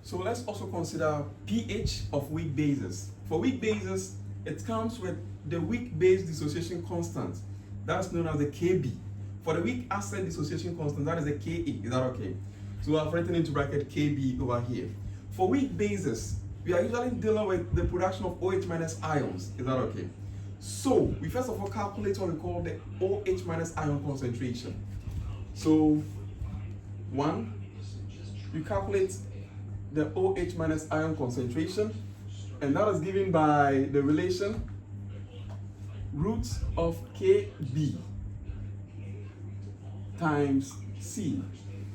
So let's also consider pH of weak bases. For weak bases, it comes with the weak base dissociation constant. That's known as the Kb. For the weak acid dissociation constant, that is the Ka. Is that okay? So I've written into bracket Kb over here. For weak bases, we are usually dealing with the production of OH minus ions. Is that okay? So we first of all calculate what we call the OH minus ion concentration. So you calculate the OH minus ion concentration, and that is given by the relation root of Kb times C.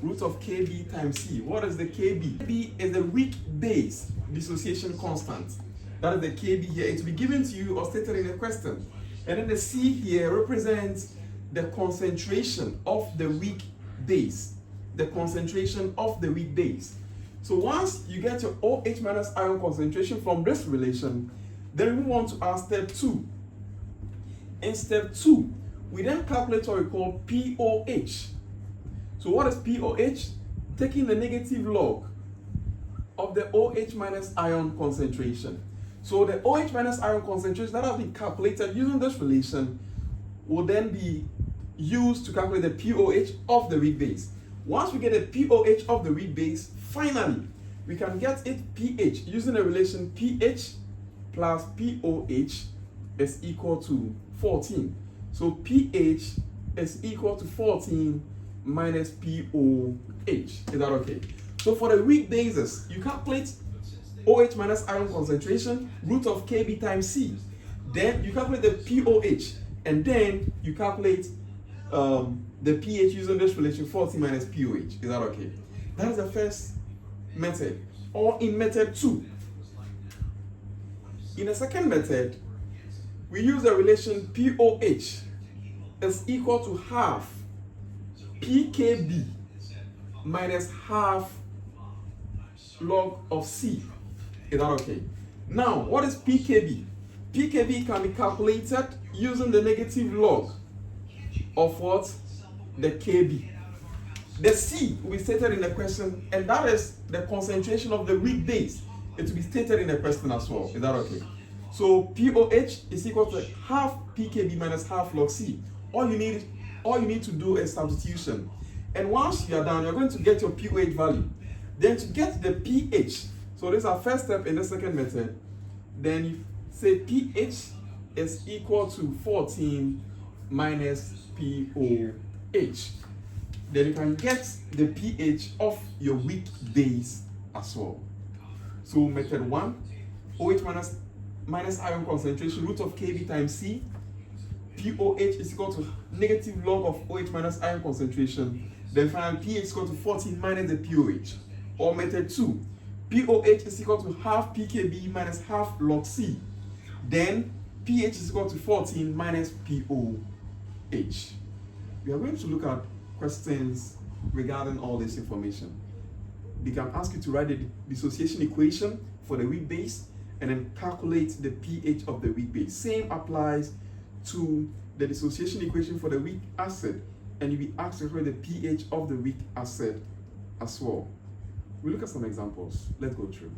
Root of Kb times C. What is the Kb? Kb is the weak base dissociation constant. That is the Kb here. It will be given to you or stated in a question. And then the C here represents the concentration of the weak base. The concentration of the weak base. So once you get your OH minus ion concentration from this relation, then we move on to our step 2. In step 2, we then calculate what we call pOH. So what is pOH? Taking the negative log of the OH minus ion concentration. So the OH minus ion concentration that has been calculated using this relation will then be used to calculate the pOH of the weak base. Once we get a pOH of the weak base, finally, we can get its pH using the relation pH plus pOH is equal to 14. So pH is equal to 14 minus pOH. Is that okay? So for the weak bases, you calculate OH minus ion concentration, root of Kb times C. Then you calculate the pOH, and then you calculate the pH using this relation 14 minus pOH. Is that okay? That is the first method. Or in method 2. In the second method, we use the relation pOH is equal to half pKb minus half log of C. Is that okay? Now, what is pKb? pKb can be calculated using the negative log of what? The Kb. The C will be stated in the question, and that is the concentration of the weak base. It will be stated in the question as well. Is that okay? So pOH is equal to half pKb minus half log C. All you need to do is substitution. And once you are done, you're going to get your pOH value. Then to get the pH, so this is our first step in the second method. Then you say pH is equal to 14 minus pOH. Then you can get the pH of your weak base as well. So method 1, OH minus ion concentration, root of Kb times C. pOH is equal to negative log of OH minus ion concentration. Then finally pH is equal to 14 minus the pOH. Or method 2, pOH is equal to half pKb minus half log C. Then pH is equal to 14 minus pOH. We are going to look at questions regarding all this information. They can ask you to write the dissociation equation for the weak base and then calculate the pH of the weak base. Same applies to the dissociation equation for the weak acid, and you'll be asked to write the pH of the weak acid as well. We'll look at some examples. Let's go through.